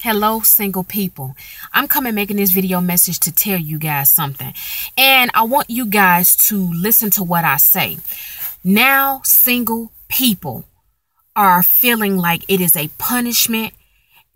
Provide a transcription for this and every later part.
Hello, single people. I'm coming making this video message to tell you guys something. And I want you guys to listen to what I say. Now, single people are feeling like it is a punishment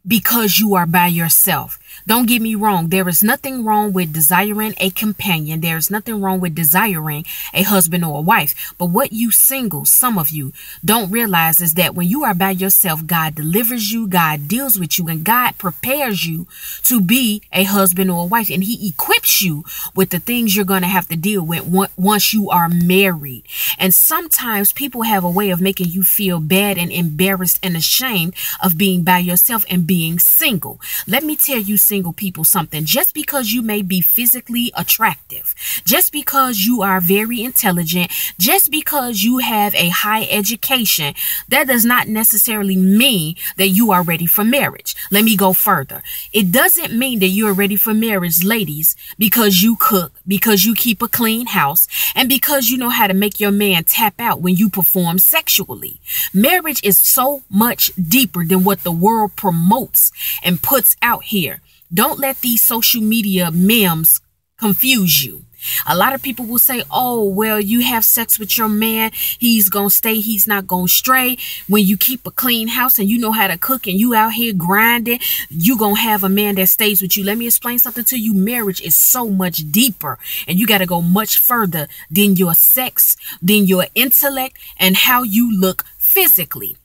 because you are by yourself. Don't get me wrong. There is nothing wrong with desiring a companion. There is nothing wrong with desiring a husband or a wife. But what you singles, some of you, don't realize is that when you are by yourself, God delivers you, God deals with you, and God prepares you to be a husband or a wife. And he equips you with the things you're going to have to deal with once you are married. And sometimes people have a way of making you feel bad and embarrassed and ashamed of being by yourself and being single. Let me tell you, single people, something. Just because you may be physically attractive, just because you are very intelligent, just because you have a high education, that does not necessarily mean that you are ready for marriage. Let me go further. It doesn't mean that you are ready for marriage, ladies, because you cook, because you keep a clean house, and because you know how to make your man tap out when you perform sexually. Marriage is so much deeper than what the world promotes and puts out here. Don't let these social media memes confuse you. A lot of people will say, oh, well, you have sex with your man, he's gonna stay, he's not gonna stray. When you keep a clean house and you know how to cook and you out here grinding, you gonna have a man that stays with you. Let me explain something to you. Marriage is so much deeper, and you got to go much further than your sex, than your intellect, and how you look physically.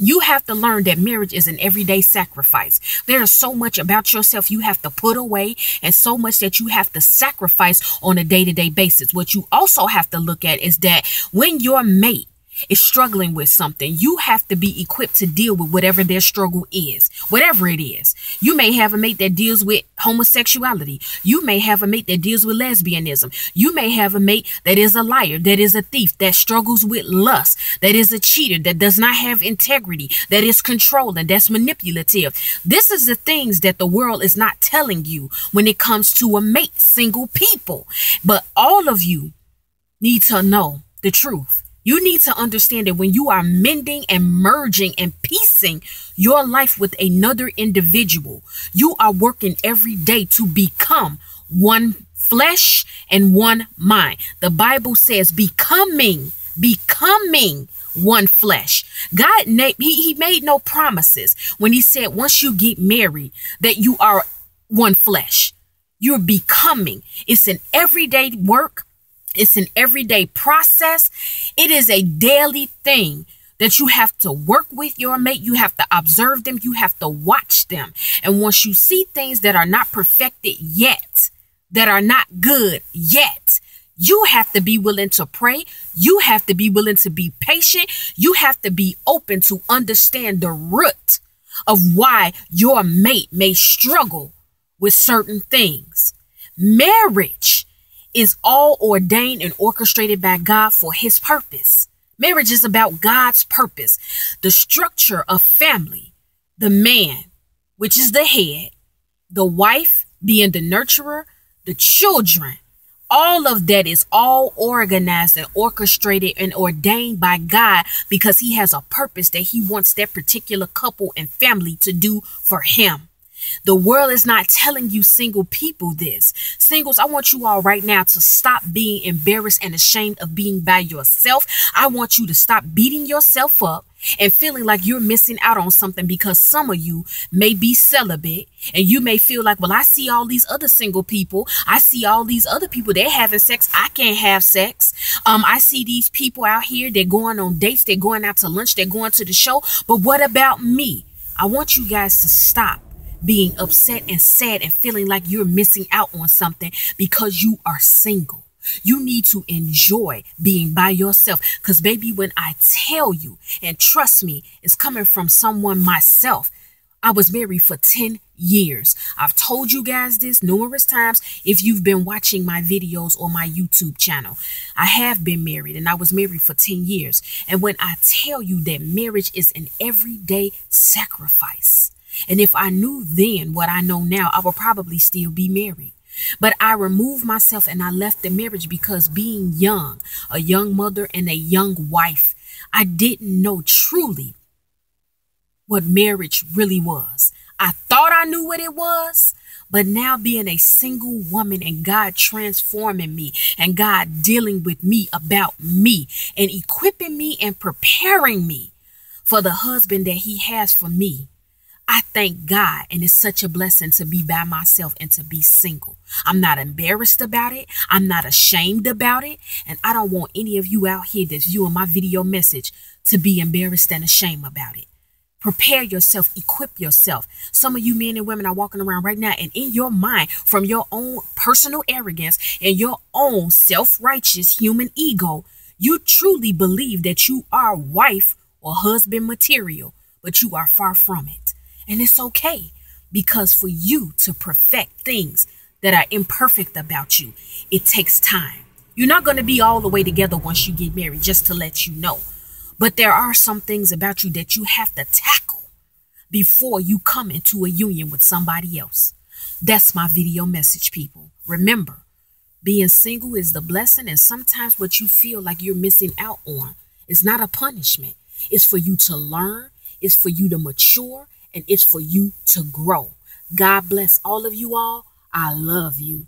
You have to learn that marriage is an everyday sacrifice. There is so much about yourself you have to put away, and so much that you have to sacrifice on a day-to-day basis. What you also have to look at is that when your mate is struggling with something, you have to be equipped to deal with whatever their struggle is, whatever it is. You may have a mate that deals with homosexuality. You may have a mate that deals with lesbianism. You may have a mate that is a liar, that is a thief, that struggles with lust, that is a cheater, that does not have integrity, that is controlling, that's manipulative. This is the things that the world is not telling you when it comes to a mate, single people. But all of you need to know the truth. You need to understand that when you are mending and merging and piecing your life with another individual, you are working every day to become one flesh and one mind. The Bible says becoming one flesh. God, he made no promises when he said once you get married that you are one flesh. You're becoming. It's an everyday work. It's an everyday process. It is a daily thing that you have to work with your mate. You have to observe them. You have to watch them. And once you see things that are not perfected yet, that are not good yet, you have to be willing to pray. You have to be willing to be patient. You have to be open to understand the root of why your mate may struggle with certain things. Marriage is all ordained and orchestrated by God for his purpose. Marriage is about God's purpose. The structure of family, the man, which is the head, the wife being the nurturer, the children, all of that is all organized and orchestrated and ordained by God because he has a purpose that he wants that particular couple and family to do for him. The world is not telling you single people this. Singles, I want you all right now to stop being embarrassed and ashamed of being by yourself. I want you to stop beating yourself up and feeling like you're missing out on something because some of you may be celibate and you may feel like, well, I see all these other single people. I see all these other people, they're having sex. I can't have sex. I see these people out here, they're going on dates, they're going out to lunch, they're going to the show. But what about me? I want you guys to stop being upset and sad and feeling like you're missing out on something because you are single. You need to enjoy being by yourself. Because baby, when I tell you, and trust me, it's coming from someone myself. I was married for 10 years. I've told you guys this numerous times if you've been watching my videos or my YouTube channel. I have been married and I was married for 10 years. And when I tell you that marriage is an everyday sacrifice, and if I knew then what I know now, I would probably still be married. But I removed myself and I left the marriage because being young, a young mother and a young wife, I didn't know truly what marriage really was. I thought I knew what it was. But now being a single woman and God transforming me and God dealing with me about me and equipping me and preparing me for the husband that he has for me, I thank God, and it's such a blessing to be by myself and to be single. I'm not embarrassed about it. I'm not ashamed about it. And I don't want any of you out here that's viewing my video message to be embarrassed and ashamed about it. Prepare yourself, equip yourself. Some of you men and women are walking around right now, and in your mind, from your own personal arrogance and your own self-righteous human ego, you truly believe that you are wife or husband material, but you are far from it. And it's okay, because for you to perfect things that are imperfect about you, it takes time. You're not going to be all the way together once you get married, just to let you know. But there are some things about you that you have to tackle before you come into a union with somebody else. That's my video message, people. Remember, being single is the blessing, and sometimes what you feel like you're missing out on is not a punishment. It's for you to learn, it's for you to mature, and it's for you to grow. God bless all of you all. I love you.